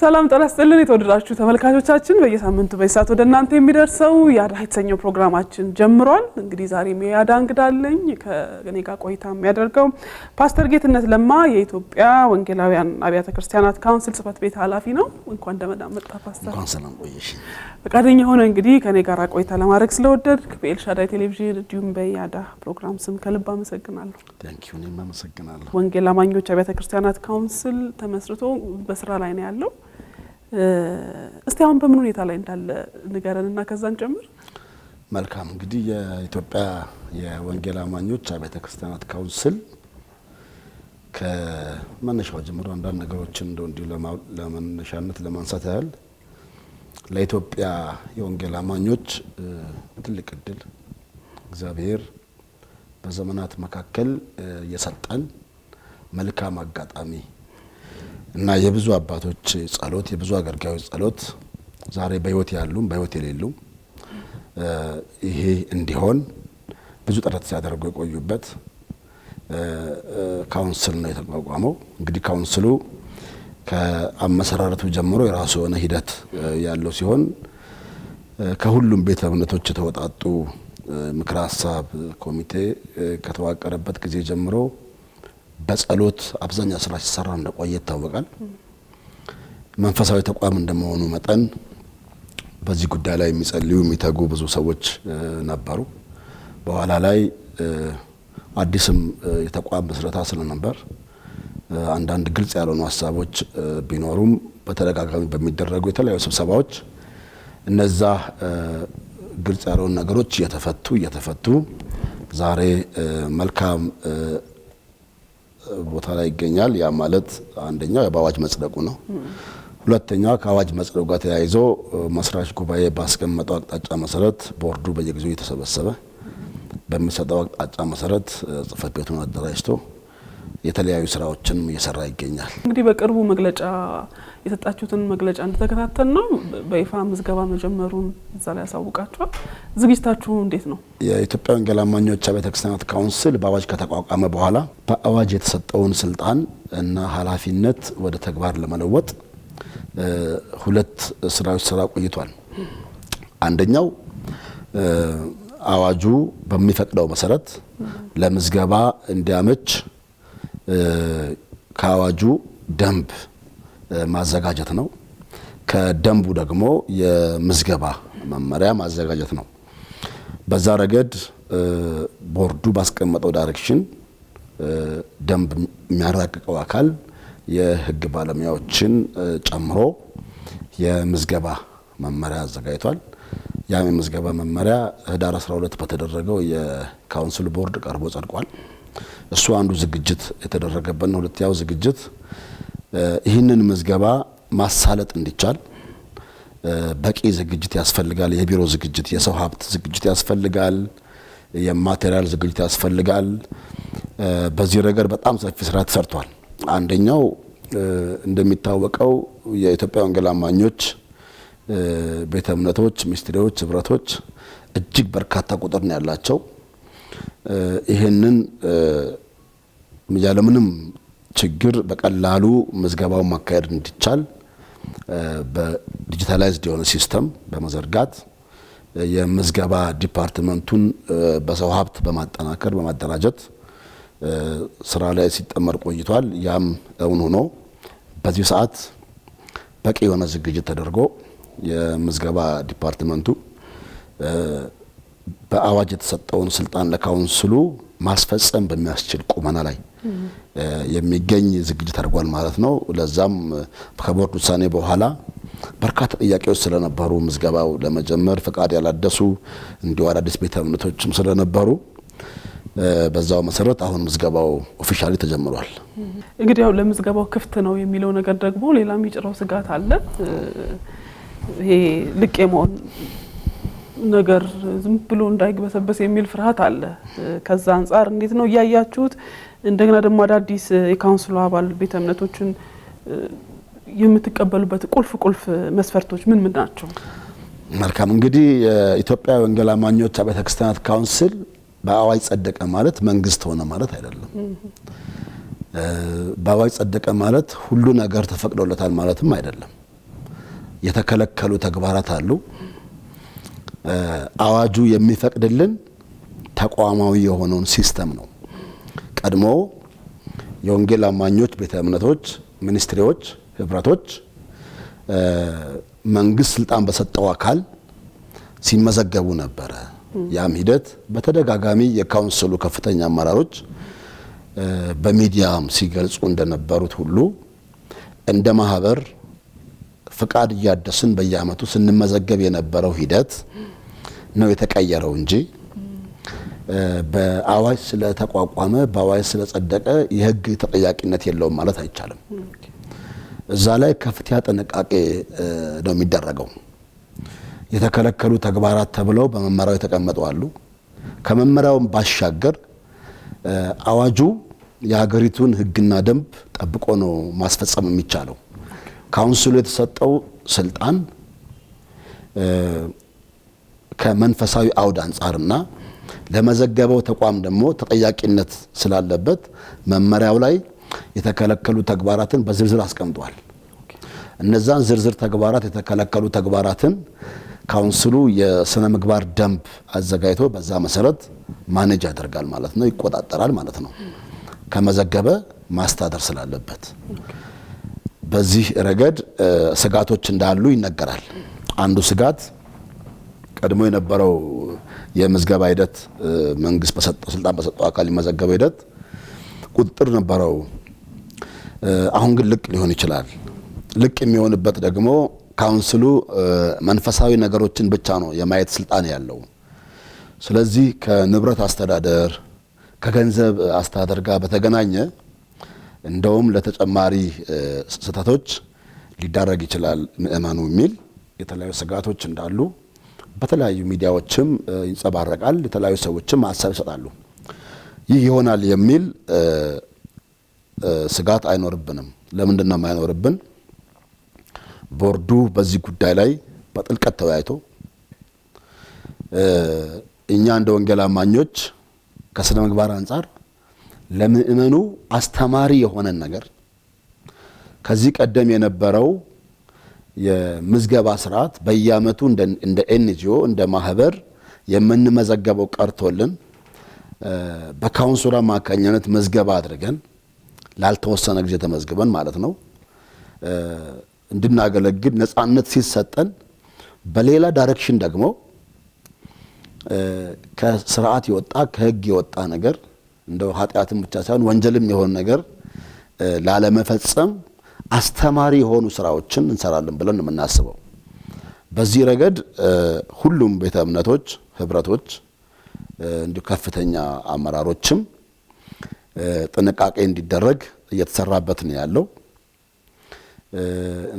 ሰላም ጤና ይስጥልን የተወደዳችሁ ተመልካቾቻችን በየሳምንቱ በሰዓት ወደ እናንተ የሚደርሰው ያዳ የተሰኘው ፕሮግራማችን ጀምሯል። እንግዲህ ዛሬ ያዳ እንግዳለኝ ከኔ ጋር ቆይታ የሚያደርገው ፓስተር ጌትነት ለማ የኢትዮጵያ ወንጌላውያን አብያተ ክርስቲያናት ካውንስል ጽፈት ቤት ኃላፊ ነው። እንኳን ደህና መጣ ፓስተር። እንኳን ሰላም ቆየሽ። ፈቃደኛ ሆነ እንግዲህ ከኔ ጋር ቆይታ ለማድረግ ስለወደድክ በኤልሻዳይ ቴሌቪዥን እንዲሁም በያዳ ፕሮግራም ስም ከልብ አመሰግናለሁ። ታንኪዩ። እኔም አመሰግናለሁ። ወንጌል አማኞች አብያተ ክርስቲያናት ካውንስል ተመስርቶ በስራ ላይ ነው ያለው። እስቲ አሁን በምን ሁኔታ ላይ እንዳለ ንገረንና ከዛን ጨምር። መልካም። እንግዲህ የኢትዮጵያ የወንጌል አማኞች አብያተ ክርስቲያናት ካውንስል ከመነሻው ጀምሮ አንዳንድ ነገሮችን እንዲሁ ለመነሻነት ለማንሳት ያህል ለኢትዮጵያ የወንጌል አማኞች ትልቅ እድል እግዚአብሔር በዘመናት መካከል የሰጠን መልካም አጋጣሚ እና የብዙ አባቶች ጸሎት የብዙ አገልጋዮች ጸሎት ዛሬ በህይወት ያሉም በህይወት የሌሉም ይሄ እንዲሆን ብዙ ጥረት ሲያደርጉ የቆዩበት ካውንስል ነው የተቋቋመው። እንግዲህ ካውንስሉ ከአመሰራረቱ ጀምሮ የራሱ የሆነ ሂደት ያለው ሲሆን ከሁሉም ቤተ እምነቶች የተወጣጡ ምክረ ሀሳብ ኮሚቴ ከተዋቀረበት ጊዜ ጀምሮ በጸሎት አብዛኛው ስራ ሲሰራ እንደቆየ ይታወቃል። መንፈሳዊ ተቋም እንደመሆኑ መጠን በዚህ ጉዳይ ላይ የሚጸልዩ የሚተጉ ብዙ ሰዎች ነበሩ። በኋላ ላይ አዲስም የተቋም መስረታ ስለነበር አንዳንድ ግልጽ ያልሆኑ ሀሳቦች ቢኖሩም በተደጋጋሚ በሚደረጉ የተለያዩ ስብሰባዎች እነዛ ግልጽ ያልሆኑ ነገሮች እየተፈቱ ዛሬ መልካም ቦታ ላይ ይገኛል። ያ ማለት አንደኛው የአዋጅ መጽደቁ ነው። ሁለተኛው ከአዋጅ መጽደቁ ጋር ተያይዞ መስራች ጉባኤ ባስቀመጠው አቅጣጫ መሰረት ቦርዱ በየጊዜው የተሰበሰበ በሚሰጠው አቅጣጫ መሰረት ጽፈት ቤቱን አደራጅቶ የተለያዩ ስራዎችን እየሰራ ይገኛል። እንግዲህ በቅርቡ መግለጫ የሰጣችሁትን መግለጫ እንደተከታተል ነው በይፋ ምዝገባ መጀመሩን እዛ ላይ ያሳውቃችኋል። ዝግጅታችሁ እንዴት ነው? የኢትዮጵያ ወንጌል አማኞች አብያተ ክርስቲያናት ካውንስል በአዋጅ ከተቋቋመ በኋላ በአዋጅ የተሰጠውን ስልጣን እና ኃላፊነት ወደ ተግባር ለመለወጥ ሁለት ስራዎች ስራ ቆይቷል። አንደኛው አዋጁ በሚፈቅደው መሰረት ለምዝገባ እንዲያመች ከአዋጁ ደንብ ማዘጋጀት ነው። ከደንቡ ደግሞ የምዝገባ መመሪያ ማዘጋጀት ነው። በዛ ረገድ ቦርዱ ባስቀመጠው ዳይሬክሽን ደንብ የሚያረጋግጠው አካል የህግ ባለሙያዎችን ጨምሮ የምዝገባ መመሪያ አዘጋጅቷል። ያ የምዝገባ መመሪያ ህዳር 12 በተደረገው የካውንስል ቦርድ ቀርቦ ጸድቋል። እሱ አንዱ ዝግጅት የተደረገበት ነው። ሁለተኛው ዝግጅት ይህንን ምዝገባ ማሳለጥ እንዲቻል በቂ ዝግጅት ያስፈልጋል። የቢሮ ዝግጅት፣ የሰው ሀብት ዝግጅት ያስፈልጋል። የማቴሪያል ዝግጅት ያስፈልጋል። በዚህ ረገድ በጣም ሰፊ ስራ ተሰርቷል። አንደኛው እንደሚታወቀው የኢትዮጵያ ወንጌል አማኞች ቤተ እምነቶች፣ ሚኒስትሪዎች፣ ህብረቶች እጅግ በርካታ ቁጥር ነው ያላቸው። ይሄንን ያለምንም ችግር በቀላሉ ምዝገባውን ማካሄድ እንዲቻል በዲጂታላይዝድ የሆነ ሲስተም በመዘርጋት የምዝገባ ዲፓርትመንቱን በሰው ሀብት በማጠናከር በማደራጀት ስራ ላይ ሲጠመር ቆይቷል። ያም እውን ሆኖ በዚህ ሰዓት በቂ የሆነ ዝግጅት ተደርጎ የምዝገባ ዲፓርትመንቱ በአዋጅ የተሰጠውን ስልጣን ለካውንስሉ ማስፈጸም በሚያስችል ቁመና ላይ የሚገኝ ዝግጅት አድርጓል ማለት ነው። ለዛም ከቦርድ ውሳኔ በኋላ በርካታ ጥያቄዎች ስለነበሩ ምዝገባው ለመጀመር ፈቃድ ያላደሱ እንዲሁ አዳዲስ ቤተ እምነቶችም ስለነበሩ በዛው መሰረት አሁን ምዝገባው ኦፊሻሊ ተጀምሯል። እንግዲህ ያው ለምዝገባው ክፍት ነው የሚለው ነገር ደግሞ ሌላ የሚጭረው ስጋት አለ። ይሄ ልቅ የመሆን ነገር ዝም ብሎ እንዳይግበሰበስ የሚል ፍርሃት አለ። ከዛ አንፃር እንዴት ነው ያያችሁት? እንደገና ደግሞ አዳዲስ የካውንስሉ አባል ቤተ እምነቶችን የምትቀበሉበት ቁልፍ መስፈርቶች ምን ናቸው? መልካም። እንግዲህ የኢትዮጵያ ወንጌል አማኞች አብያተ ክርስቲያናት ካውንስል በአዋጅ ጸደቀ ማለት መንግስት ሆነ ማለት አይደለም። በአዋጅ ጸደቀ ማለት ሁሉ ነገር ተፈቅዶለታል ማለትም አይደለም። የተከለከሉ ተግባራት አሉ። አዋጁ የሚፈቅድልን ተቋማዊ የሆነውን ሲስተም ነው። ቀድሞ የወንጌል አማኞች ቤተ እምነቶች፣ ሚኒስትሪዎች፣ ህብረቶች መንግስት ስልጣን በሰጠው አካል ሲመዘገቡ ነበረ። ያም ሂደት በተደጋጋሚ የካውንስሉ ከፍተኛ አመራሮች በሚዲያም ሲገልጹ እንደነበሩት ሁሉ እንደ ማህበር ፍቃድ እያደስን በየአመቱ ስንመዘገብ የነበረው ሂደት ነው የተቀየረው እንጂ በአዋጅ ስለተቋቋመ በአዋጅ ስለጸደቀ የህግ ተጠያቂነት የለውም ማለት አይቻልም። እዛ ላይ ከፍተኛ ጥንቃቄ ነው የሚደረገው። የተከለከሉ ተግባራት ተብለው በመመሪያው የተቀመጡ አሉ። ከመመሪያውም ባሻገር አዋጁ የሀገሪቱን ህግና ደንብ ጠብቆ ነው ማስፈጸም የሚቻለው። ካውንስሉ የተሰጠው ስልጣን ከመንፈሳዊ አውድ አንጻርና ለመዘገበው ተቋም ደግሞ ተጠያቂነት ስላለበት መመሪያው ላይ የተከለከሉ ተግባራትን በዝርዝር አስቀምጧል። እነዛን ዝርዝር ተግባራት የተከለከሉ ተግባራትን ካውንስሉ የስነ ምግባር ደንብ አዘጋጅቶ በዛ መሰረት ማኔጅ ያደርጋል ማለት ነው፣ ይቆጣጠራል ማለት ነው። ከመዘገበ ማስተዳደር ስላለበት በዚህ ረገድ ስጋቶች እንዳሉ ይነገራል። አንዱ ስጋት ቀድሞ የነበረው የምዝገባ ሂደት መንግስት በሰጠው ስልጣን በሰጠው አካል የመዘገበ ሂደት ቁጥጥር ነበረው። አሁን ግን ልቅ ሊሆን ይችላል። ልቅ የሚሆንበት ደግሞ ካውንስሉ መንፈሳዊ ነገሮችን ብቻ ነው የማየት ስልጣን ያለው። ስለዚህ ከንብረት አስተዳደር ከገንዘብ አስተዳደር ጋር በተገናኘ እንደውም ለተጨማሪ ስህተቶች ሊዳረግ ይችላል ምእመኑ የሚል የተለያዩ ስጋቶች እንዳሉ በተለያዩ ሚዲያዎችም ይንጸባረቃል። የተለያዩ ሰዎችም ሀሳብ ይሰጣሉ። ይህ ይሆናል የሚል ስጋት አይኖርብንም። ለምንድን ነው የማይኖርብን? ቦርዱ በዚህ ጉዳይ ላይ በጥልቀት ተወያይቶ እኛ እንደ ወንጌል አማኞች ከስነ ምግባር አንጻር ለምእመኑ አስተማሪ የሆነ ነገር ከዚህ ቀደም የነበረው የምዝገባ ስርዓት በየአመቱ እንደ ኤንጂኦ እንደ ማህበር የምንመዘገበው ቀርቶልን በካውንስሉ አማካኝነት መዝገባ አድርገን ላልተወሰነ ጊዜ ተመዝግበን ማለት ነው እንድናገለግል ነፃነት ሲሰጠን በሌላ ዳይሬክሽን ደግሞ ከስርዓት የወጣ ከህግ የወጣ ነገር እንደው ኃጢአትም ብቻ ሳይሆን ወንጀልም የሆነ ነገር ላለመፈጸም አስተማሪ የሆኑ ስራዎችን እንሰራለን ብለን የምናስበው። በዚህ ረገድ ሁሉም ቤተ እምነቶች፣ ህብረቶች እንዲሁ ከፍተኛ አመራሮችም ጥንቃቄ እንዲደረግ እየተሰራበት ነው ያለው።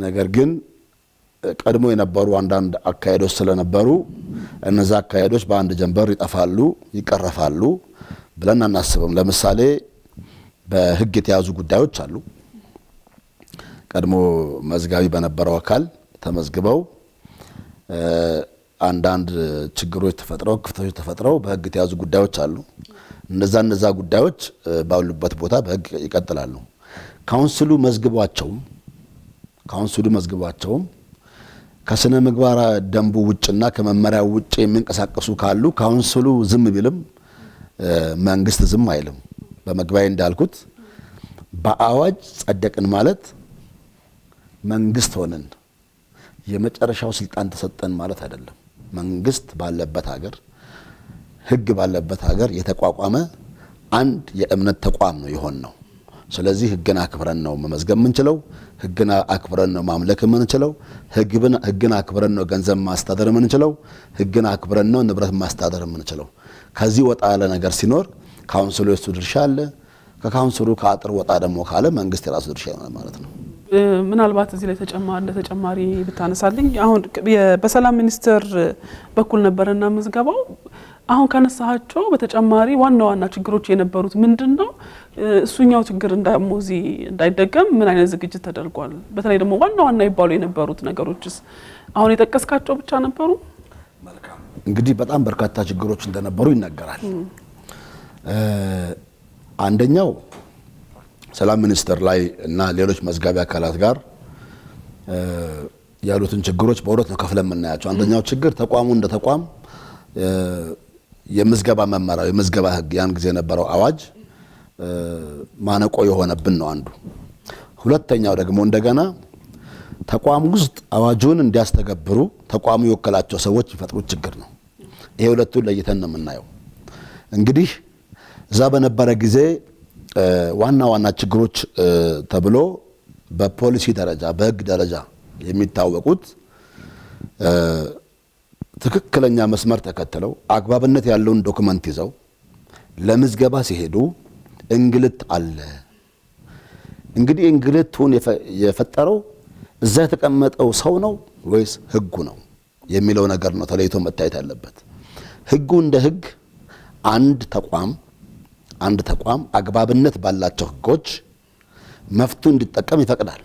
ነገር ግን ቀድሞ የነበሩ አንዳንድ አካሄዶች ስለነበሩ እነዛ አካሄዶች በአንድ ጀንበር ይጠፋሉ፣ ይቀረፋሉ ብለን አናስብም። ለምሳሌ በህግ የተያዙ ጉዳዮች አሉ። ቀድሞ መዝጋቢ በነበረው አካል ተመዝግበው አንዳንድ ችግሮች ተፈጥረው ክፍተቶች ተፈጥረው በህግ የተያዙ ጉዳዮች አሉ። እነዛ ጉዳዮች ባሉበት ቦታ በህግ ይቀጥላሉ። ካውንስሉ መዝግቧቸውም ከስነ ምግባር ደንቡ ውጭና ከመመሪያው ውጭ የሚንቀሳቀሱ ካሉ ካውንስሉ ዝም ቢልም መንግስት ዝም አይልም። በመግቢያ እንዳልኩት በአዋጅ ጸደቅን ማለት መንግስት ሆነን የመጨረሻው ስልጣን ተሰጠን ማለት አይደለም። መንግስት ባለበት ሀገር ህግ ባለበት ሀገር የተቋቋመ አንድ የእምነት ተቋም ነው ይሆን ነው። ስለዚህ ህግን አክብረን ነው መመዝገብ የምንችለው፣ ህግን አክብረን ነው ማምለክ የምንችለው፣ ህግን አክብረን ነው ገንዘብ ማስተዳደር የምንችለው፣ ህግን አክብረን ነው ንብረት ማስተዳደር የምንችለው። ከዚህ ወጣ ያለ ነገር ሲኖር ካውንስሉ የሱ ድርሻ አለ። ከካውንስሉ ከአጥር ወጣ ደግሞ ካለ መንግስት የራሱ ድርሻ ይሆናል ማለት ነው። ምናልባት እዚህ ላይ ተጨማሪ ብታነሳልኝ አሁን በሰላም ሚኒስቴር በኩል ነበርና ምዝገባው አሁን ካነሳቸው በተጨማሪ ዋና ችግሮች የነበሩት ምንድነው? እሱኛው ችግር እንዳይደገም ምን አይነት ዝግጅት ተደርጓል? በተለይ ደግሞ ዋና ይባሉ የነበሩት ነገሮችስ አሁን የጠቀስካቸው ብቻ ነበሩ? መልካም እንግዲህ በጣም በርካታ ችግሮች እንደነበሩ ይነገራል። አንደኛው ሰላም ሚኒስቴር ላይ እና ሌሎች መዝጋቢ አካላት ጋር ያሉትን ችግሮች በሁለት ነው ከፍለን የምናያቸው። አንደኛው ችግር ተቋሙ እንደ ተቋም የምዝገባ መመሪያው የምዝገባ ህግ ያን ጊዜ የነበረው አዋጅ ማነቆ የሆነብን ነው አንዱ። ሁለተኛው ደግሞ እንደገና ተቋም ውስጥ አዋጁን እንዲያስተገብሩ ተቋሙ የወከላቸው ሰዎች ይፈጥሩት ችግር ነው። ይሄ ሁለቱን ለይተን ነው የምናየው። እንግዲህ እዛ በነበረ ጊዜ ዋና ዋና ችግሮች ተብሎ በፖሊሲ ደረጃ በህግ ደረጃ የሚታወቁት ትክክለኛ መስመር ተከትለው አግባብነት ያለውን ዶክመንት ይዘው ለምዝገባ ሲሄዱ እንግልት አለ። እንግዲህ እንግልቱን የፈጠረው እዛ የተቀመጠው ሰው ነው ወይስ ህጉ ነው የሚለው ነገር ነው ተለይቶ መታየት ያለበት። ህጉ እንደ ህግ አንድ ተቋም አግባብነት ባላቸው ህጎች መፍቱ እንዲጠቀም ይፈቅዳል።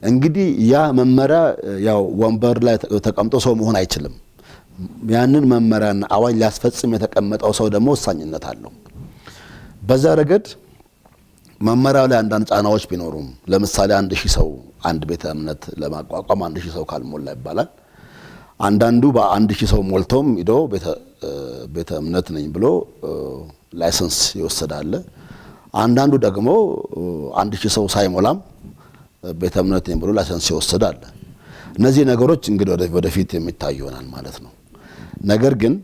እንግዲህ ያ መመሪያ ያው ወንበር ላይ ተቀምጦ ሰው መሆን አይችልም። ያንን መመሪያና አዋጅ ሊያስፈጽም የተቀመጠው ሰው ደግሞ ወሳኝነት አለው። በዛ ረገድ መመሪያው ላይ አንዳንድ ጫናዎች ቢኖሩም ለምሳሌ 1000 ሰው አንድ ቤተ እምነት ለማቋቋም 1000 ሰው ካልሞላ ይባላል። አንዳንዱ በ1000 ሰው ሞልቶም ሄዶ ቤተ እምነት ነኝ ብሎ ላይሰንስ ይወሰዳል። አንዳንዱ ደግሞ 1000 ሰው ሳይሞላም ቤተ እምነት ነኝ ብሎ ላይሰንስ ይወሰዳል። እነዚህ ነገሮች እንግዲህ ወደፊት የሚታዩ ይሆናል ማለት ነው። ነገር ግን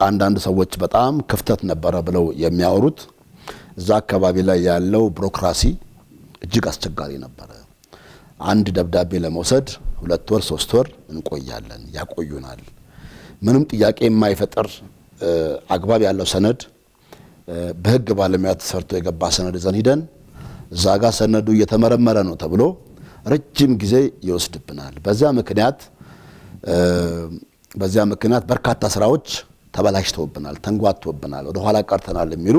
አንዳንድ ሰዎች በጣም ክፍተት ነበረ ብለው የሚያወሩት እዛ አካባቢ ላይ ያለው ቢሮክራሲ እጅግ አስቸጋሪ ነበረ። አንድ ደብዳቤ ለመውሰድ 2 ወር 3 ወር እንቆያለን፣ ያቆዩናል። ምንም ጥያቄ የማይፈጥር አግባብ ያለው ሰነድ በህግ ባለሙያ ተሰርቶ የገባ ሰነድ ይዘን ሂደን እዛ ጋር ሰነዱ እየተመረመረ ነው ተብሎ ረጅም ጊዜ ይወስድብናል። በዚያ ምክንያት በርካታ ስራዎች ተበላሽተውብናል፣ ተንጓቶብናል፣ ወደ ኋላ ቀርተናል የሚሉ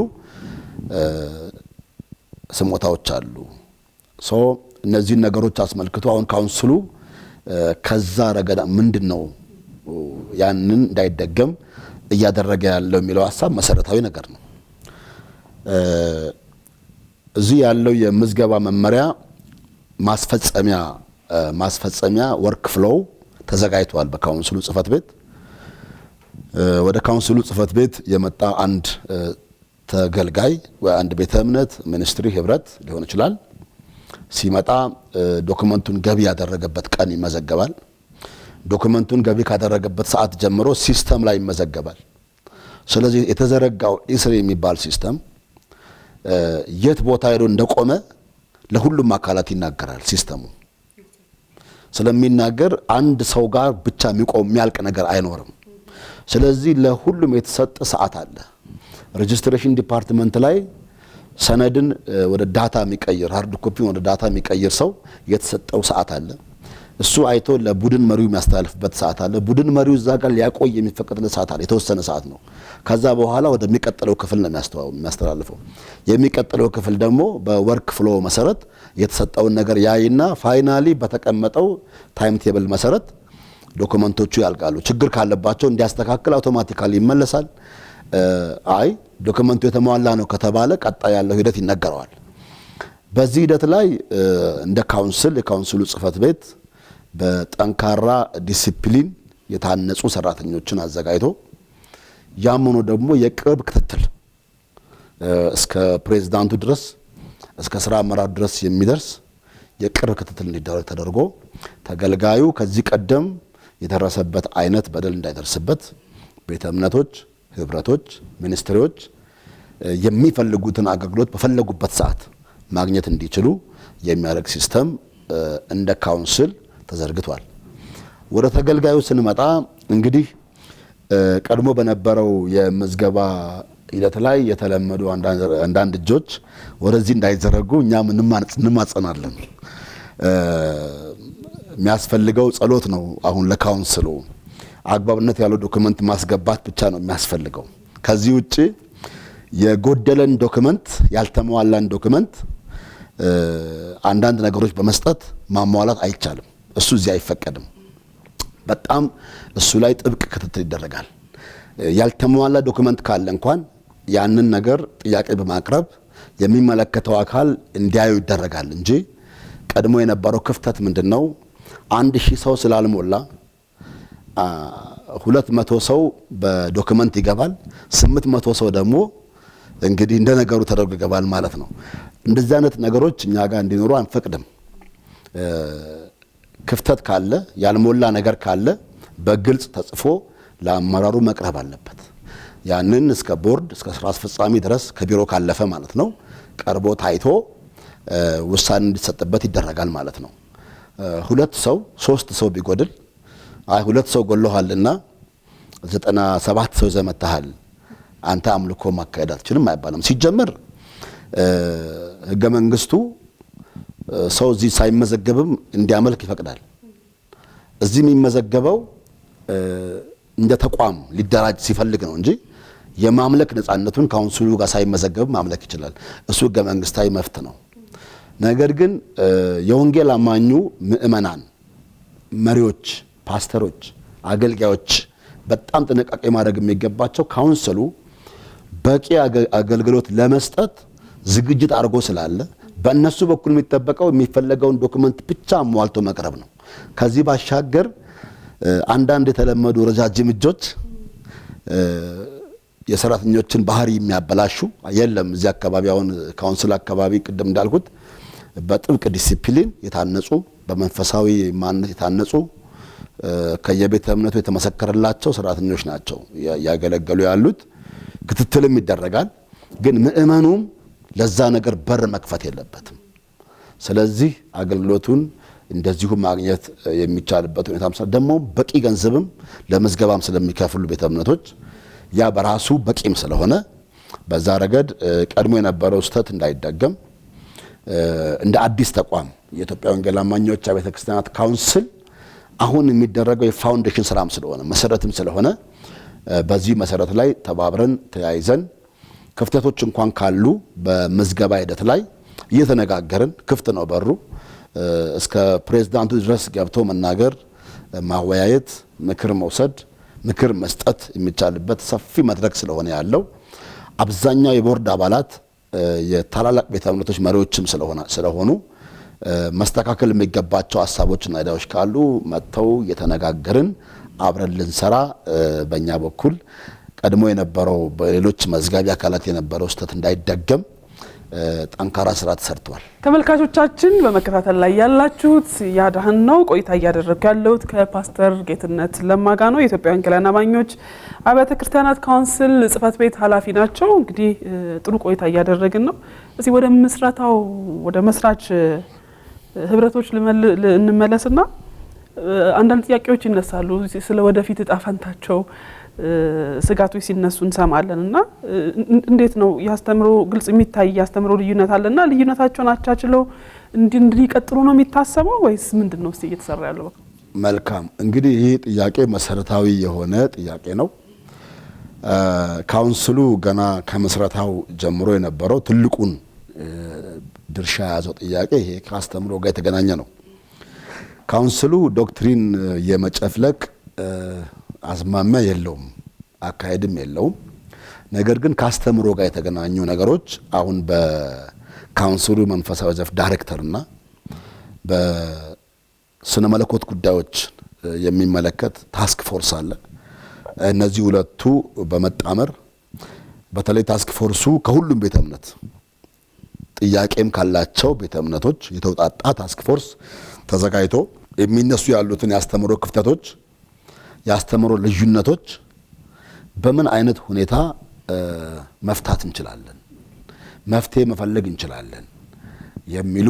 ስሞታዎች አሉ። እነዚህ ነገሮች አስመልክቶ አሁን ካውንስሉ ከዛ ረገዳ ምንድነው ያንን እንዳይደገም እያደረገ ያለው የሚለው ሐሳብ መሰረታዊ ነገር ነው። እዚህ ያለው የምዝገባ መመሪያ ማስፈጸሚያ ወርክ ፍሎው ተዘጋጅቷል በካውንስሉ ጽህፈት ቤት። ወደ ካውንስሉ ጽህፈት ቤት የመጣ አንድ ተገልጋይ ወይ አንድ ቤተ እምነት ሚኒስትሪ ህብረት ሊሆን ይችላል ሲመጣ ዶክመንቱን ገቢ ያደረገበት ቀን ይመዘገባል። ዶክመንቱን ገቢ ካደረገበት ሰዓት ጀምሮ ሲስተም ላይ ይመዘገባል። ስለዚህ የተዘረጋው ኢስሪ የሚባል ሲስተም የት ቦታ ሄዶ እንደቆመ ለሁሉም አካላት ይናገራል። ሲስተሙ ስለሚናገር አንድ ሰው ጋር ብቻ የሚያልቅ ነገር አይኖርም። ስለዚህ ለሁሉም የተሰጠ ሰዓት አለ። ሬጅስትሬሽን ዲፓርትመንት ላይ ሰነድን ወደ ዳታ የሚቀይር ሃርድ ኮፒን ወደ ዳታ የሚቀይር ሰው የተሰጠው ሰዓት አለ። እሱ አይቶ ለቡድን መሪው የሚያስተላልፍበት ሰዓት አለ። ቡድን መሪው እዛ ጋር ሊያቆይ የሚፈቀድለት ሰዓት አለ። የተወሰነ ሰዓት ነው። ከዛ በኋላ ወደሚቀጥለው ክፍል ነው የሚያስተላልፈው። የሚቀጥለው ክፍል ደግሞ በወርክ ፍሎ መሰረት የተሰጠውን ነገር ያይና ፋይናሊ በተቀመጠው ታይም ቴብል መሰረት ዶክመንቶቹ ያልቃሉ። ችግር ካለባቸው እንዲያስተካክል አውቶማቲካሊ ይመለሳል። አይ ዶክመንቱ የተሟላ ነው ከተባለ ቀጣይ ያለው ሂደት ይነገረዋል። በዚህ ሂደት ላይ እንደ የካውንስሉ ጽህፈት ቤት በጠንካራ ዲሲፕሊን የታነጹ ሰራተኞችን አዘጋጅቶ ያምኑ ደግሞ የቅርብ ክትትል እስከ ፕሬዝዳንቱ ድረስ እስከ ስራ አመራር ድረስ የሚደርስ የቅርብ ክትትል እንዲደረግ ተደርጎ ተገልጋዩ ከዚህ ቀደም የደረሰበት አይነት በደል እንዳይደርስበት ቤተ እምነቶች፣ ህብረቶች፣ ሚኒስትሪዎች የሚፈልጉትን አገልግሎት በፈለጉበት ሰዓት ማግኘት እንዲችሉ የሚያደርግ ሲስተም እንደ ካውንስል ተዘርግቷል። ወደ ተገልጋዩ ስንመጣ እንግዲህ ቀድሞ በነበረው የምዝገባ ሂደት ላይ የተለመዱ አንዳንድ እጆች ወደዚህ እንዳይዘረጉ እኛም እንማጸናለን። የሚያስፈልገው ጸሎት ነው። አሁን ለካውንስሉ አግባብነት ያለው ዶክመንት ማስገባት ብቻ ነው የሚያስፈልገው። ከዚህ ውጪ የጎደለን ዶክመንት ያልተሟላን ዶክመንት አንዳንድ ነገሮች በመስጠት ማሟላት አይቻልም። እሱ እዚህ አይፈቀድም። በጣም እሱ ላይ ጥብቅ ክትትል ይደረጋል። ያልተሟላ ዶክመንት ካለ እንኳን ያንን ነገር ጥያቄ በማቅረብ የሚመለከተው አካል እንዲያዩ ይደረጋል እንጂ ቀድሞ የነበረው ክፍተት ምንድነው? 1000 ሰው ስላልሞላ 200 ሰው በዶክመንት ይገባል፣ 800 ሰው ደግሞ እንግዲህ እንደ ነገሩ ተደርጎ ይገባል ማለት ነው። እንደዚህ አይነት ነገሮች እኛ ጋር እንዲኖሩ አንፈቅድም። ክፍተት ካለ ያልሞላ ነገር ካለ በግልጽ ተጽፎ ለአመራሩ መቅረብ አለበት። ያንን እስከ ቦርድ እስከ ስራ አስፈጻሚ ድረስ ከቢሮ ካለፈ ማለት ነው ቀርቦ ታይቶ ውሳኔ እንዲሰጥበት ይደረጋል ማለት ነው። 2 ሰው 3 ሰው ቢጎድል 2 ሰው ጎሎሃልና 97 ሰው ዘመተሃል አንተ አምልኮ ማካሄድ አትችልም አይባልም። ሲጀመር ህገ መንግስቱ ሰው እዚህ ሳይመዘገብም እንዲያመልክ ይፈቅዳል። እዚህ የሚመዘገበው እንደ ተቋም ሊደራጅ ሲፈልግ ነው እንጂ የማምለክ ነፃነቱን ካውንስሉ ጋር ሳይመዘገብ ማምለክ ይችላል። እሱ ህገ መንግስታዊ መብት ነው። ነገር ግን የወንጌል አማኙ ምእመናን፣ መሪዎች፣ ፓስተሮች፣ አገልጋዮች በጣም ጥንቃቄ ማድረግ የሚገባቸው ካውንስሉ በቂ አገልግሎት ለመስጠት ዝግጅት አድርጎ ስላለ በእነሱ በኩል የሚጠበቀው የሚፈለገውን ዶክመንት ብቻ አሟልቶ መቅረብ ነው። ከዚህ ባሻገር አንዳንድ የተለመዱ ረጃጅም እጆች የሰራተኞችን ባህሪ የሚያበላሹ የለም። እዚህ አካባቢ አሁን ካውንስል አካባቢ ቅድም እንዳልኩት በጥብቅ ዲሲፕሊን የታነጹ በመንፈሳዊ ማንነት የታነጹ ከየቤተ እምነቱ የተመሰከረላቸው ሰራተኞች ናቸው ያገለገሉ ያሉት። ክትትልም ይደረጋል። ግን ምእመኑም ለዛ ነገር በር መክፈት የለበትም። ስለዚህ አገልግሎቱን እንደዚሁ ማግኘት የሚቻልበት ሁኔታ ደግሞ በቂ ገንዘብም ለመዝገባም ስለሚከፍሉ ቤተ እምነቶች ያ በራሱ በቂም ስለሆነ በዛ ረገድ ቀድሞ የነበረው ስተት እንዳይደገም እንደ አዲስ ተቋም የኢትዮጵያ ወንጌል አማኞች አብያተ ክርስቲያናት ካውንስል አሁን የሚደረገው የፋውንዴሽን ስራም ስለሆነ መሰረትም ስለሆነ በዚህ መሰረት ላይ ተባብረን ተያይዘን ክፍተቶች እንኳን ካሉ በመዝገባ ሂደት ላይ እየተነጋገርን ክፍት ነው በሩ እስከ ፕሬዝዳንቱ ድረስ ገብቶ መናገር፣ ማወያየት፣ ምክር መውሰድ፣ ምክር መስጠት የሚቻልበት ሰፊ መድረክ ስለሆነ ያለው አብዛኛው የቦርድ አባላት የታላላቅ ቤተ እምነቶች መሪዎችም ስለሆኑ መስተካከል የሚገባቸው ሐሳቦችና አይዲያዎች ካሉ መጥተው የተነጋገርን አብረን ልንሰራ በእኛ በኩል ቀድሞ የነበረው በሌሎች መዝጋቢ አካላት የነበረው ስተት እንዳይደገም ጠንካራ ስራ ተሰርቷል። ተመልካቾቻችን በመከታተል ላይ ያላችሁት ያዳህን ነው። ቆይታ እያደረኩ ያለሁት ከፓስተር ጌትነት ለማ ጋር ነው። የኢትዮጵያ ወንጌላውያን አማኞች አብያተ ክርስቲያናት ካውንስል ጽሕፈት ቤት ኃላፊ ናቸው። እንግዲህ ጥሩ ቆይታ እያደረግን ነው። እዚህ ወደ ምስረታው ወደ መስራች ህብረቶች እንመለስና አንዳንድ ጥያቄዎች ይነሳሉ። ስለ ወደፊት እጣ ፈንታቸው ስጋቶች ሲነሱ እንሰማለንና እንዴት ነው ያስተምሮ ግልጽ የሚታይ ያስተምሮ ልዩነት አለና ልዩነታቸውን አቻችለው እንዲቀጥሉ ነው የሚታሰበው ወይስ ምንድነው እስቲ እየተሰራ ያለው? መልካም እንግዲህ ይህ ጥያቄ መሰረታዊ የሆነ ጥያቄ ነው። ካውንስሉ ገና ከመስረታው ጀምሮ የነበረው ትልቁን ድርሻ ያዘው ጥያቄ ይሄ ካስተምሮ ጋር የተገናኘ ነው። ካውንስሉ ዶክትሪን የመጨፍለቅ አዝማሚያ የለውም፣ አካሄድም የለውም። ነገር ግን ካስተምሮ ጋር የተገናኙ ነገሮች አሁን በካውንስሉ መንፈሳዊ ዘርፍ ዳይሬክተርና በስነ መለኮት ጉዳዮች የሚመለከት ታስክ ፎርስ አለ። እነዚህ ሁለቱ በመጣመር በተለይ ታስክ ፎርሱ ከሁሉም ቤተ እምነት ጥያቄም ካላቸው ቤተ እምነቶች የተውጣጣ ታስክ ፎርስ ተዘጋጅቶ የሚነሱ ያሉትን ያስተምሮ ክፍተቶች ያስተምሮ ልዩነቶች በምን አይነት ሁኔታ መፍታት እንችላለን፣ መፍትሄ መፈለግ እንችላለን የሚሉ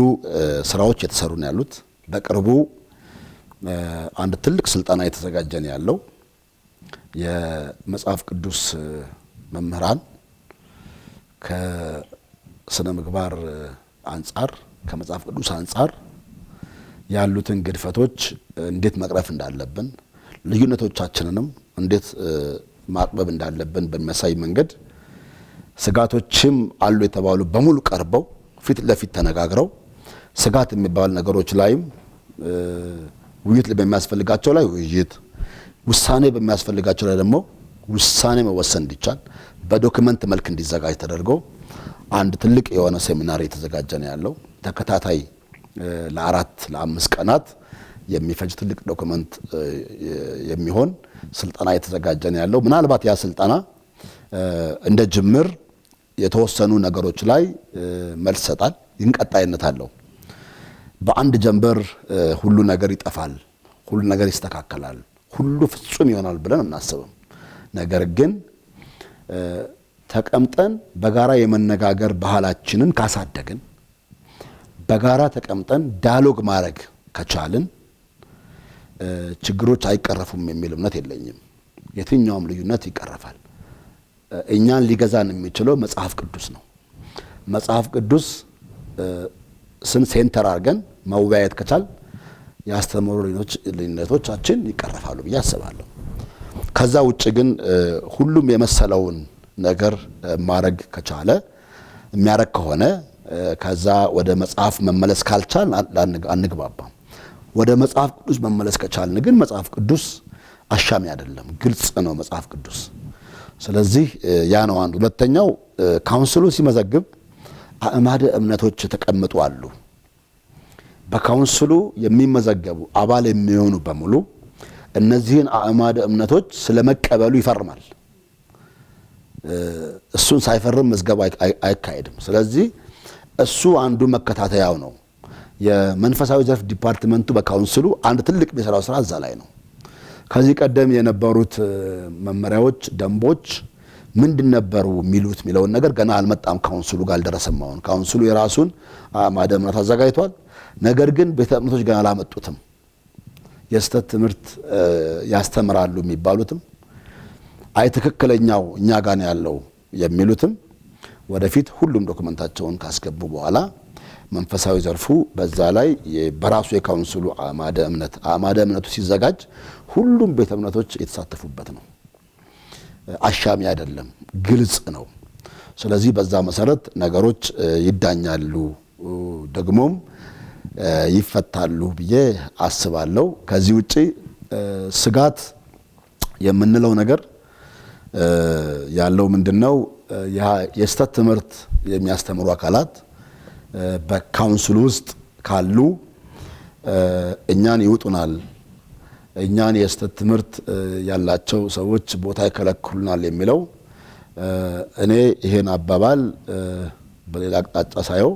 ስራዎች የተሰሩ ነው ያሉት። በቅርቡ አንድ ትልቅ ስልጠና የተዘጋጀ ነው ያለው። የመጽሐፍ ቅዱስ መምህራን ከስነ ምግባር አንጻር ከመጽሐፍ ቅዱስ አንጻር ያሉትን ግድፈቶች እንዴት መቅረፍ እንዳለብን ልዩነቶቻችንንም እንዴት ማጥበብ እንዳለብን በሚያሳይ መንገድ ስጋቶችም አሉ የተባሉ በሙሉ ቀርበው ፊት ለፊት ተነጋግረው ስጋት የሚባሉ ነገሮች ላይም ውይይት በሚያስፈልጋቸው ላይ ውይይት፣ ውሳኔ በሚያስፈልጋቸው ላይ ደግሞ ውሳኔ መወሰን እንዲቻል በዶክመንት መልክ እንዲዘጋጅ ተደርጎ አንድ ትልቅ የሆነ ሴሚናር የተዘጋጀ ነው ያለው። ተከታታይ ለ4-5 ቀናት የሚፈጅ ትልቅ ዶክመንት የሚሆን ስልጠና የተዘጋጀ ነው ያለው። ምናልባት ያ ስልጠና እንደ ጅምር የተወሰኑ ነገሮች ላይ መልስ ይሰጣል፣ ይንቀጣይነት አለው። በአንድ ጀንበር ሁሉ ነገር ይጠፋል፣ ሁሉ ነገር ይስተካከላል፣ ሁሉ ፍጹም ይሆናል ብለን እናስብም። ነገር ግን ተቀምጠን በጋራ የመነጋገር ባህላችንን ካሳደግን፣ በጋራ ተቀምጠን ዳያሎግ ማድረግ ከቻልን ችግሮች አይቀረፉም የሚል እምነት የለኝም። የትኛውም ልዩነት ይቀረፋል። እኛን ሊገዛን የሚችለው መጽሐፍ ቅዱስ ነው። መጽሐፍ ቅዱስ ሴንተር አድርገን መወያየት ከቻል ያስተምሩ ልዩነቶቻችን ይቀረፋሉ ብዬ አስባለሁ። ከዛ ውጭ ግን ሁሉም የመሰለውን ነገር ማድረግ ከቻለ የሚያረግ ከሆነ ከዛ ወደ መጽሐፍ መመለስ ካልቻል አንግባባም። ወደ መጽሐፍ ቅዱስ መመለስ ከቻልን ግን መጽሐፍ ቅዱስ አሻሚ አይደለም፣ ግልጽ ነው መጽሐፍ ቅዱስ። ስለዚህ ያ ነው አንዱ። ሁለተኛው ካውንስሉ ሲመዘግብ አእማደ እምነቶች ተቀምጡ አሉ። በካውንስሉ የሚመዘገቡ አባል የሚሆኑ በሙሉ እነዚህን አእማደ እምነቶች ስለመቀበሉ ይፈርማል። እሱን ሳይፈርም መዝገባ አይካሄድም። ስለዚህ እሱ አንዱ መከታተያው ነው። የመንፈሳዊ ዘርፍ ዲፓርትመንቱ በካውንስሉ አንድ ትልቅ የሚሰራው ስራ እዛ ላይ ነው። ከዚህ ቀደም የነበሩት መመሪያዎች፣ ደንቦች ምንድን ነበሩ የሚለውን ነገር ገና አልመጣም፣ ካውንስሉ ጋር አልደረሰም። አሁን ካውንስሉ የራሱን አእማደ እምነት አዘጋጅቷል። ነገር ግን ቤተ እምነቶች ገና አላመጡትም። የስተት ትምህርት ያስተምራሉ የሚባሉትም ትክክለኛው እኛ ጋር ያለው የሚሉትም ወደፊት ሁሉም ዶክመንታቸውን ካስገቡ በኋላ መንፈሳዊ ዘርፉ በዛ ላይ በራሱ የካውንስሉ አእማደ እምነቱ ሲዘጋጅ ሁሉም ቤተ እምነቶች የተሳተፉበት ነው። አሻሚ አይደለም፣ ግልጽ ነው። ስለዚህ በዛ መሰረት ነገሮች ይዳኛሉ፣ ደግሞም ይፈታሉ ብዬ አስባለሁ። ከዚህ ውጪ ስጋት የምንለው ነገር ያለው ምንድነው? የስተት ትምህርት የሚያስተምሩ አካላት በካውንስሉ ውስጥ ካሉ እኛን ይውጡናል፣ እኛን የስተት ትምህርት ያላቸው ሰዎች ቦታ ይከለክሉናል የሚለው እኔ ይሄን አባባል በሌላ አቅጣጫ ሳየው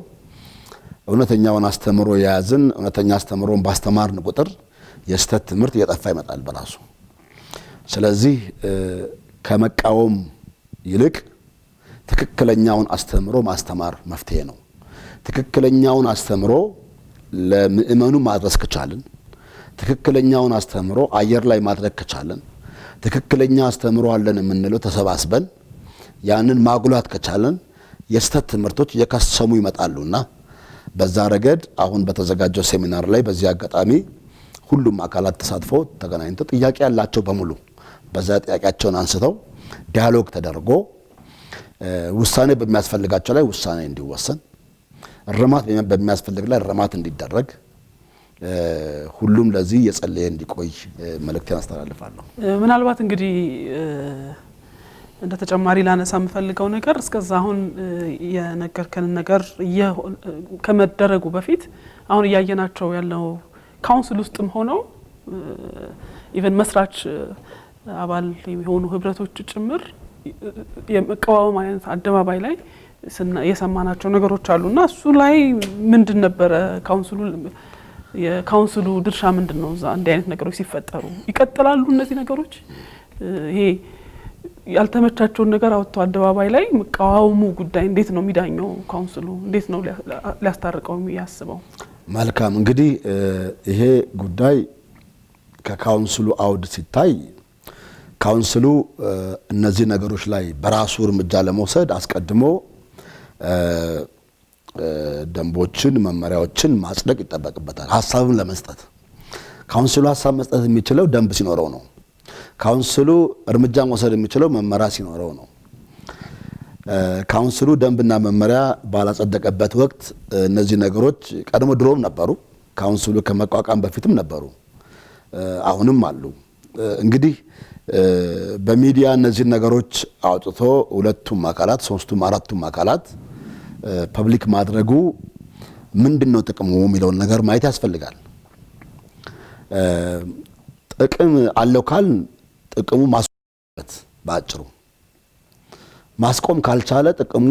እውነተኛውን አስተምሮ የያዝን እውነተኛ አስተምሮን ባስተማርን ቁጥር የስተት ትምህርት እየጠፋ ይመጣል በራሱ። ስለዚህ ከመቃወም ይልቅ ትክክለኛውን አስተምሮ ማስተማር መፍትሄ ነው። ትክክለኛውን አስተምሮ ለምእመኑ ማድረስ ከቻልን፣ ትክክለኛውን አስተምሮ አየር ላይ ማድረግ ከቻልን፣ ትክክለኛ አስተምሮ አለን የምንለው ተሰባስበን ያንን ማጉላት ከቻልን የስተት ትምህርቶች እየከሰሙ ይመጣሉና በዛ ረገድ አሁን በተዘጋጀው ሴሚናር ላይ በዚህ አጋጣሚ ሁሉም አካላት ተሳትፎ ተገናኝተው ጥያቄ ያላቸው በሙሉ በዛ ጥያቄያቸውን አንስተው ዲያሎግ ተደርጎ ውሳኔ በሚያስፈልጋቸው ላይ ውሳኔ እንዲወሰን፣ እርማት በሚያስፈልግ ላይ እርማት እንዲደረግ ሁሉም ለዚህ የጸለየ እንዲቆይ መልእክቴን አስተላልፋለሁ። ምናልባት እንግዲህ እንደ ተጨማሪ ላነሳ የምፈልገው ነገር እስከዛ አሁን የነገርከን ነገር ከመደረጉ በፊት አሁን እያየናቸው ያለው ካውንስል ውስጥም ሆነው ኢቨን መስራች አባል የሚሆኑ ህብረቶች ጭምር የመቃወም አይነት አደባባይ ላይ የሰማናቸው ነገሮች አሉና እሱ ላይ ምንድን ነበረ የካውንስሉ ድርሻ ምንድነው? እዛ እንዲህ አይነት ነገሮች ሲፈጠሩ ይቀጥላሉ እነዚህ ነገሮች? ይሄ ያልተመቻቸውን ነገር አውጥቶ አደባባይ ላይ መቃወሙ ጉዳይ እንዴት ነው የሚዳኘው? ካውንስሉ እንዴት ነው ሊያስታርቀው የሚያስበው? መልካም እንግዲህ ይሄ ጉዳይ ከካውንስሉ አውድ ሲታይ ካውንስሉ እነዚህ ነገሮች ላይ በራሱ እርምጃ ለመውሰድ አስቀድሞ ደንቦችን፣ መመሪያዎችን ማጽደቅ ይጠበቅበታል። ሐሳብን ለመስጠት ካውንስሉ ሐሳብ መስጠት የሚችለው ደንብ ሲኖረው ነው። ካውንስሉ እርምጃ መውሰድ የሚችለው መመሪያ ሲኖረው ነው። ካውንስሉ ደንብና መመሪያ ባላጸደቀበት ወቅት እነዚህ ነገሮች ቀድሞ ድሮም ነበሩ። ካውንስሉ ከመቋቋም በፊትም ነበሩ፣ አሁንም አሉ። እንግዲህ በሚዲያ እነዚህ ነገሮች አውጥቶ ሁለቱም አካላት፣ ሶስቱም አራቱም አካላት ፐብሊክ ማድረጉ ምንድነው ጥቅሙ የሚለውን ነገር ማየት ያስፈልጋል። ጥቅም አለው ካል ጥቅሙ ማስቆምበት ባጭሩ ማስቆም ካልቻለ ጥቅሙ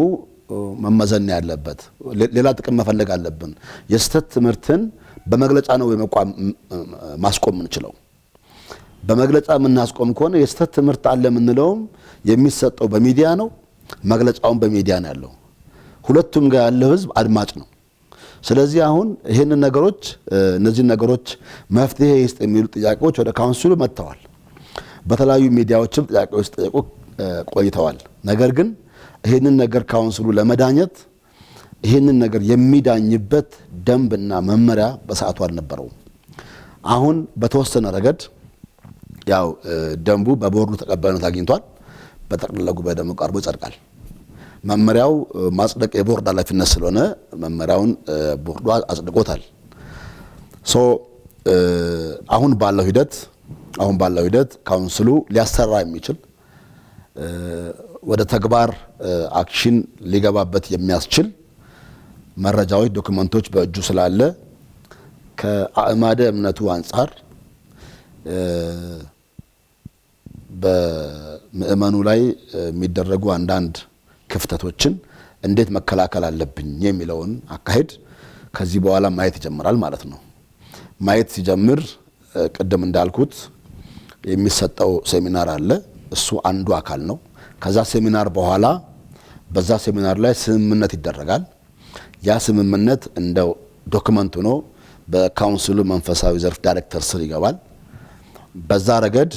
መመዘን ያለበት ሌላ ጥቅም መፈለግ አለብን። የስተት ትምህርትን በመግለጫ ነው ማስቆም እንችለው። በመግለጫ ምናስቆም ከሆነ የስተት ትምህርት አለ ምንለው የሚሰጠው በሚዲያ ነው፣ መግለጫውን በሚዲያ ነው ያለው። ሁለቱም ጋር ያለው ህዝብ አድማጭ ነው። ስለዚህ አሁን ይሄንን ነገሮች እነዚህ ነገሮች መፍትሄ ይስጥ የሚሉ ጥያቄዎች ወደ ካውንስሉ መጥተዋል። በተለያዩ ሚዲያዎችም ጥያቄዎች ተጠይቆ ቆይተዋል። ነገር ግን ይሄንን ነገር ካውንስሉ ለመዳኘት ይሄንን ነገር የሚዳኝበት ደንብና መመሪያ በሰዓቱ አልነበረውም። አሁን በተወሰነ ረገድ ያው ደንቡ በቦርዱ ተቀባይነት አግኝቷል። በጠቅላላ ጉባኤ ደግሞ ቀርቦ ይጸድቃል። መመሪያው ማጽደቅ የቦርድ ኃላፊነት ስለሆነ መመሪያውን ቦርዱ አጽድቆታል። አሁን ባለው ሂደት ካውንስሉ ሊያሰራ የሚችል ወደ ተግባር አክሽን ሊገባበት የሚያስችል መረጃዎች፣ ዶክመንቶች በእጁ ስላለ ከአእማደ እምነቱ አንጻር በምእመኑ ላይ የሚደረጉ አንዳንድ ክፍተቶችን እንዴት መከላከል አለብኝ የሚለውን አካሄድ ከዚህ በኋላ ማየት ይጀምራል ማለት ነው። ማየት ሲጀምር ቅድም እንዳልኩት የሚሰጠው ሴሚናር አለ። እሱ አንዱ አካል ነው። ከዛ ሴሚናር በኋላ በዛ ሴሚናር ላይ ስምምነት ይደረጋል። ያ ስምምነት እንደው ዶክመንት ሆኖ በካውንስሉ መንፈሳዊ ዘርፍ ዳይሬክተር ስር ይገባል። በዛ ረገድ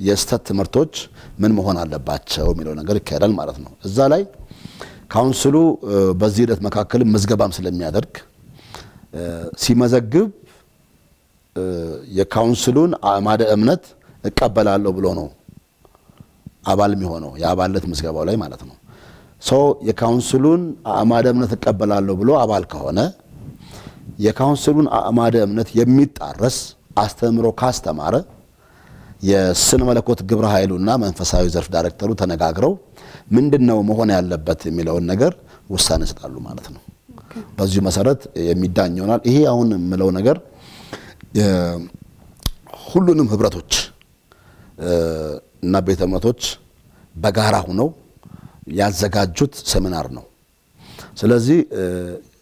የስተት ትምህርቶች ምን መሆን አለባቸው የሚለው ነገር ይካሄዳል ማለት ነው። እዛ ላይ ካውንስሉ በዚህ ሂደት መካከል ምዝገባም ስለሚያደርግ ሲመዘግብ የካውንስሉን አእማደ እምነት እቀበላለሁ ብሎ ነው አባል የሚሆነው የአባልነት ምዝገባው ላይ ማለት ነው። የካውንስሉን አእማደ እምነት እቀበላለሁ ብሎ አባል ከሆነ የካውንስሉን አእማደ እምነት የሚጣረስ አስተምሮ ካስተማረ የስነ መለኮት ግብረ ኃይሉና መንፈሳዊ ዘርፍ ዳይሬክተሩ ተነጋግረው ምንድነው መሆን ያለበት የሚለውን ነገር ውሳኔ ይሰጣሉ ማለት ነው። በዚህ መሰረት የሚዳኝ ይሆናል። ይሄ አሁን የምለው ነገር ሁሉንም ህብረቶች እና ቤተ እምነቶች በጋራ ሆነው ያዘጋጁት ሴሚናር ነው። ስለዚህ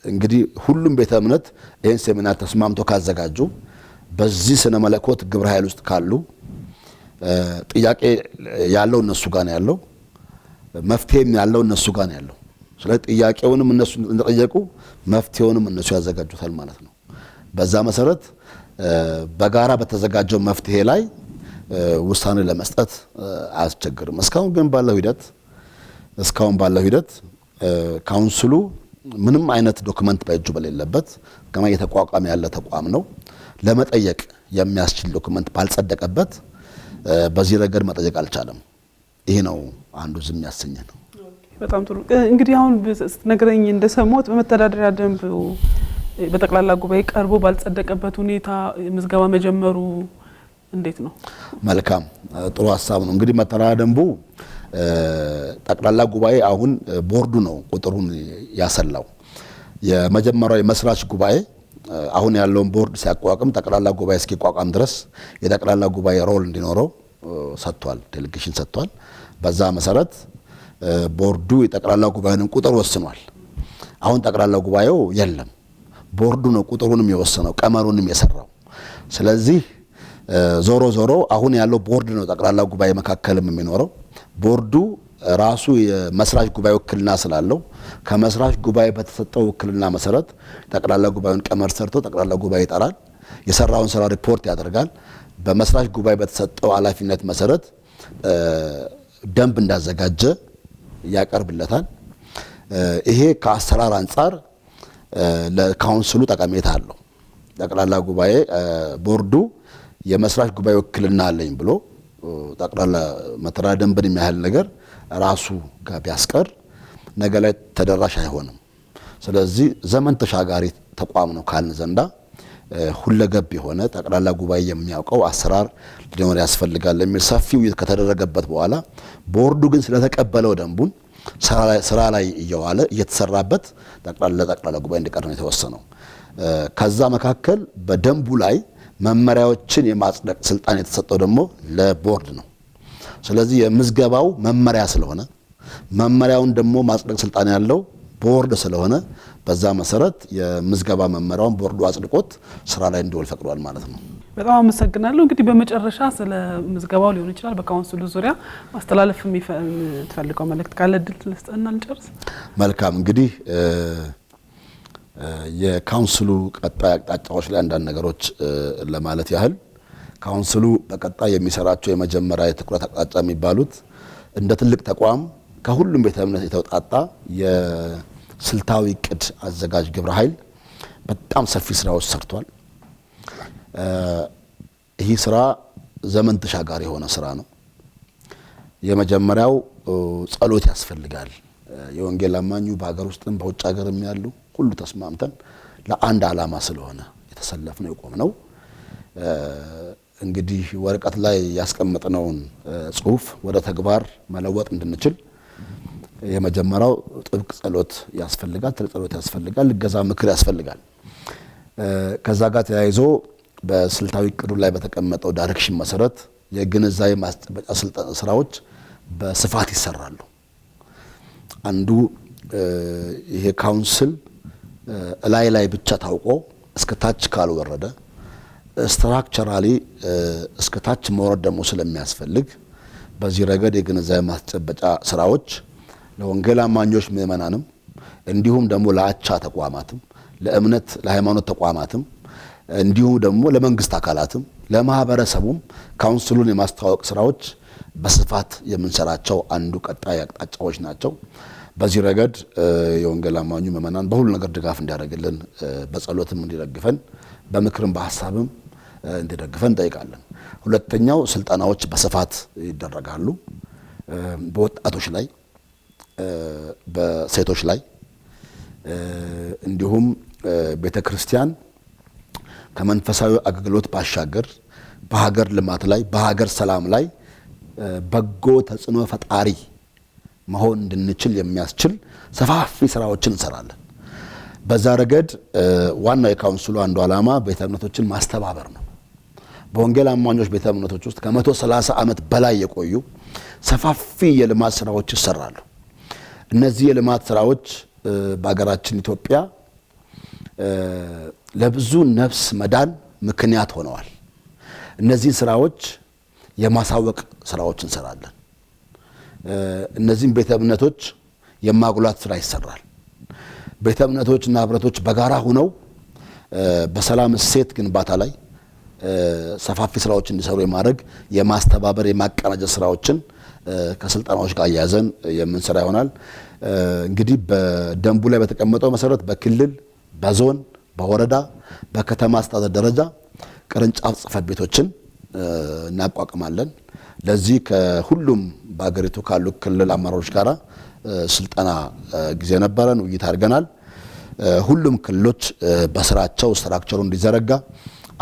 እንግዲህ ሁሉም ቤተ እምነት ይሄን ሴሚናር ተስማምቶ ካዘጋጁ በዚህ ስነ መለኮት ግብረ ኃይል ውስጥ ካሉ ጥያቄ ያለው እነሱ ጋር ነው ያለው፣ መፍትሄም ያለው እነሱ ጋር ነው ያለው። ስለዚህ ጥያቄውንም እነሱ እንደጠየቁ መፍትሄውንም እነሱ ያዘጋጁታል ማለት ነው። በዛ መሰረት በጋራ በተዘጋጀው መፍትሄ ላይ ውሳኔ ለመስጠት አያስቸግርም። እስካሁን ባለው ሂደት ካውንስሉ ምንም አይነት ዶክመንት በእጁ በሌለበት ገና የተቋቋመ ያለ ተቋም ነው። ለመጠየቅ የሚያስችል ዶክመንት ባልጸደቀበት በዚህ ረገድ መጠየቅ አልቻለም። ይሄ ነው አንዱ ዝም ያሰኘን። በጣም ጥሩ። እንግዲህ አሁን ነገረኝ እንደሰማሁት በመተዳደሪያ ደንብ በጠቅላላ ጉባኤ ቀርቦ ባልጸደቀበት ሁኔታ ምዝገባ መጀመሩ እንዴት ነው? መልካም ጥሩ ሐሳብ ነው። እንግዲህ መተዳደሪያ ደንቡ ጠቅላላ ጉባኤ አሁን ቦርዱ ነው ቁጥሩን ያሰላው። የመጀመሪያው የመስራች ጉባኤ አሁን ያለውን ቦርድ ሲያቋቁም ጠቅላላ ጉባኤ እስኪቋቋም ድረስ የጠቅላላ ጉባኤ ሮል እንዲኖረው ሰጥቷል፣ ዴሌጌሽን ሰጥቷል። በዛ መሰረት ቦርዱ የጠቅላላ ጉባኤውን ቁጥር ወስኗል። አሁን ጠቅላላ ጉባኤው የለም፣ ቦርዱ ነው ቁጥሩንም የወሰነው ቀመሩንም የሰራው። ስለዚህ ዞሮ አሁን ያለው ቦርድ ነው ጠቅላላ ጉባኤ መካከልም የሚኖረው። ቦርዱ ራሱ የመስራች ጉባኤ ውክልና ስላለው ከመስራች ጉባኤ በተሰጠው ውክልና መሰረት ጠቅላላ ጉባኤውን ቀመር ሰርቶ ጠቅላላ ጉባኤ ይጠራል። የሰራውን ስራ ሪፖርት ያደርጋል። በመስራች ጉባኤ በተሰጠው ኃላፊነት መሰረት ደንብ እንዳዘጋጀ ያቀርብለታል። ይሄ ከአሰራር አንጻር ለካውንስሉ ጠቀሜታ አለው። ጠቅላላ ጉባኤ ቦርዱ የመስራች ጉባኤ ውክልና አለኝ ብሎ ጠቅላላ መተዳደሪያ ደንብን የሚያህል ነገር ራሱ ጋር ቢያስቀር ነገ ላይ ተደራሽ አይሆንም። ስለዚህ ዘመን ተሻጋሪ ተቋም ነው ካልን ዘንዳ ሁለገብ የሆነ ጠቅላላ ጉባኤ የሚያውቀው አሰራር ሊኖር ያስፈልጋል የሚል ሰፊ ውይይት ከተደረገበት በኋላ ቦርዱ ግን ስለተቀበለው ደንቡን ስራ ላይ እየዋለ እየተሰራበት ጠቅላላ ጉባኤ እንዲቀር ነው የተወሰነው። ከዛ መካከል በደንቡ ላይ መመሪያዎችን የማጽደቅ ስልጣን የተሰጠው ደግሞ ለቦርድ ነው። ስለዚህ የምዝገባው መመሪያ ስለሆነ መመሪያውን ደግሞ ማጽደቅ ስልጣን ያለው ቦርድ ስለሆነ በዛ መሰረት የምዝገባ መመሪያውን ቦርዱ አጽድቆት ስራ ላይ እንዲውል ፈቅዷል ማለት ነው። በጣም አመሰግናለሁ። እንግዲህ በመጨረሻ ስለ ምዝገባው ሊሆን ይችላል በካውንስሉ ዙሪያ ማስተላለፍ የምትፈልገው መልእክት ካለ እድል ልስጥና እንጨርስ። መልካም። እንግዲህ የካውንስሉ ቀጣይ አቅጣጫዎች ላይ አንዳንድ ነገሮች ለማለት ያህል ካውንስሉ በቀጣይ የሚሰራቸው የመጀመሪያ የትኩረት አቅጣጫ የሚባሉት እንደ ትልቅ ተቋም ከሁሉም ቤተ እምነት የተውጣጣ የስልታዊ እቅድ አዘጋጅ ግብረ ኃይል በጣም ሰፊ ስራዎች ሰርቷል። ይህ ስራ ዘመን ተሻጋሪ የሆነ ስራ ነው። የመጀመሪያው ጸሎት ያስፈልጋል። የወንጌል አማኙ በሀገር ውስጥም በውጭ ሀገርም ያሉ ሁሉ ተስማምተን ለአንድ ዓላማ ስለሆነ የተሰለፍነው የቆምነው እንግዲህ ወረቀት ላይ ያስቀመጥነውን ጽሁፍ ወደ ተግባር መለወጥ እንድንችል የመጀመሪያው ጥብቅ ጸሎት ያስፈልጋል። ትልቅ ጸሎት ያስፈልጋል። እገዛ፣ ምክር ያስፈልጋል። ከዛ ጋር ተያይዞ በስልታዊ እቅዱ ላይ በተቀመጠው ዳይሬክሽን መሰረት የግንዛቤ ማስጨበጫ ስራዎች በስፋት ይሰራሉ። አንዱ ይሄ ካውንስል ላይ ብቻ ታውቆ እስከ ታች ካልወረደ ስትራክቸራሊ እስከ ታች መውረድ ደግሞ ስለሚያስፈልግ በዚህ ረገድ የግንዛቤ ማስጨበጫ ስራዎች ለወንጌል አማኞች ምእመናንም እንዲሁም ደግሞ ለአቻ ተቋማትም ለእምነት ለሃይማኖት ተቋማትም እንዲሁም ደግሞ ለመንግስት አካላትም ለማህበረሰቡም ካውንስሉን የማስተዋወቅ ስራዎች በስፋት የምንሰራቸው አንዱ ቀጣይ አቅጣጫዎች ናቸው። በዚህ ረገድ የወንጌል አማኙ ምእመናን በሁሉ ነገር ድጋፍ እንዲያደርግልን በጸሎትም እንዲደግፈን በምክርም በሐሳብም እንዲደግፈን እንጠይቃለን። ሁለተኛው ስልጠናዎች በስፋት ይደረጋሉ። በወጣቶች ላይ በሴቶች ላይ እንዲሁም ቤተክርስቲያን ከመንፈሳዊ አገልግሎት ባሻገር በሀገር ልማት ላይ በሀገር ሰላም ላይ በጎ ተጽዕኖ ፈጣሪ መሆን እንድንችል የሚያስችል ሰፋፊ ስራዎችን እንሰራለን። በዛ ረገድ ዋናው የካውንስሉ አንዱ ዓላማ ቤተ እምነቶችን ማስተባበር ነው። በወንጌል አማኞች ቤተ እምነቶች ውስጥ ከ130 ዓመት በላይ የቆዩ ሰፋፊ የልማት ስራዎች ይሰራሉ። እነዚህ የልማት ስራዎች በሀገራችን ኢትዮጵያ ለብዙ ነፍስ መዳን ምክንያት ሆነዋል። እነዚህ ስራዎች የማሳወቅ ስራዎች እንሰራለን። እነዚህም ቤተ እምነቶች የማጉላት ስራ ይሰራል። ቤተ እምነቶችና ህብረቶች በጋራ ሆነው በሰላም እሴት ግንባታ ላይ ሰፋፊ ስራዎች እንዲሰሩ የማድረግ የማስተባበር የማቀናጀት ስራዎችን ከስልጣናዎች ጋር ያያዘን የምንሰራ ይሆናል። እንግዲህ በደንቡ ላይ በተቀመጠው መሰረት በክልል በዞን በወረዳ በከተማ አስተዳደር ደረጃ ቅርንጫፍ ጽሕፈት ቤቶችን እናቋቁማለን። ለዚህ ከሁሉም በአገሪቱ ካሉ ክልል አመራሮች ጋር ስልጠና ጊዜ ነበረን፣ ውይይት አድርገናል። ሁሉም ክልሎች በስራቸው ስትራክቸሩ እንዲዘረጋ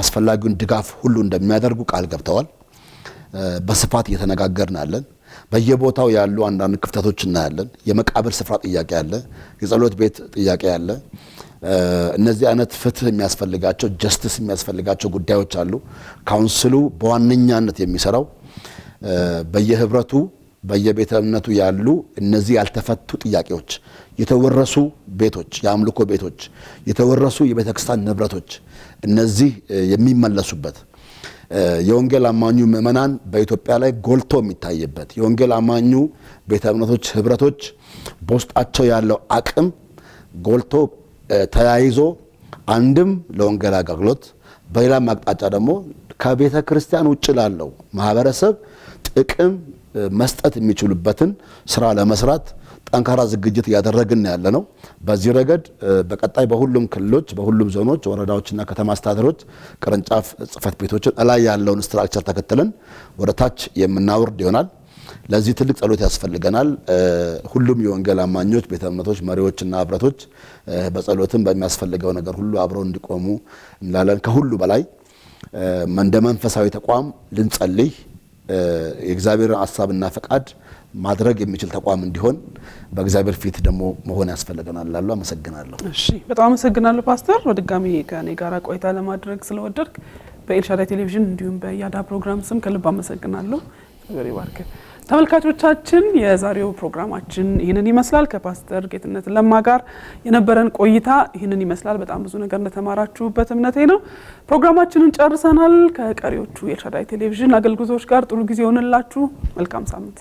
አስፈላጊውን ድጋፍ ሁሉ እንደሚያደርጉ ቃል ገብተዋል። በስፋት እየተነጋገርን አለን። በየቦታው ያሉ አንዳንድ ክፍተቶች እናያለን። የመቃብር ስፍራ ጥያቄ አለ፣ የጸሎት ቤት ጥያቄ አለ። እነዚህ አይነት ፍትህ የሚያስፈልጋቸው ጀስቲስ የሚያስፈልጋቸው ጉዳዮች አሉ። ካውንስሉ በዋነኛነት የሚሰራው በየህብረቱ በየቤተ እምነቱ ያሉ እነዚህ ያልተፈቱ ጥያቄዎች፣ የተወረሱ ቤቶች፣ የአምልኮ ቤቶች፣ የተወረሱ የቤተክርስቲያን ንብረቶች እነዚህ የሚመለሱበት የወንጌል አማኙ ምእመናን በኢትዮጵያ ላይ ጎልቶ የሚታይበት የወንጌል አማኙ ቤተ እምነቶች ህብረቶች በውስጣቸው ያለው አቅም ጎልቶ ተያይዞ አንድም ለወንጌል አገልግሎት በሌላም አቅጣጫ ደግሞ ከቤተ ክርስቲያን ውጭ ላለው ማህበረሰብ ጥቅም መስጠት የሚችሉበትን ስራ ለመስራት ጠንካራ ዝግጅት እያደረግን ያለ ነው። በዚህ ረገድ በቀጣይ በሁሉም ክልሎች በሁሉም ዞኖች ወረዳዎችና ከተማ አስተዳደሮች ቅርንጫፍ ጽሕፈት ቤቶችን ላይ ያለውን ስትራክቸር ተከትለን ወደ ታች የምናወርድ ይሆናል። ለዚህ ትልቅ ጸሎት ያስፈልገናል። ሁሉም የወንጌል አማኞች ቤተ እምነቶች መሪዎችና ህብረቶች በጸሎትም በሚያስፈልገው ነገር ሁሉ አብረው እንዲቆሙ እንላለን። ከሁሉ በላይ እንደ መንፈሳዊ ተቋም ልንጸልይ የእግዚአብሔርን ሐሳብና ፈቃድ ማድረግ የሚችል ተቋም እንዲሆን በእግዚአብሔር ፊት ደግሞ መሆን ያስፈልገናል ላሉ አመሰግናለሁ። እሺ በጣም አመሰግናለሁ ፓስተር በድጋሚ ከኔ ጋር ቆይታ ለማድረግ ስለወደድክ በኤልሻዳይ ቴሌቪዥን እንዲሁም በያዳ ፕሮግራም ስም ከልብ አመሰግናለሁ። እግዚአብሔር ይባርክ። ተመልካቾቻችን የዛሬው ፕሮግራማችን ይህንን ይመስላል። ከፓስተር ጌትነት ለማ ጋር የነበረን ቆይታ ይህንን ይመስላል። በጣም ብዙ ነገር እንደተማራችሁበት እምነቴ ነው። ፕሮግራማችንን ጨርሰናል። ከቀሪዎቹ የኤልሻዳይ ቴሌቪዥን አገልግሎቶች ጋር ጥሩ ጊዜ ይሁንላችሁ። መልካም ሳምንት።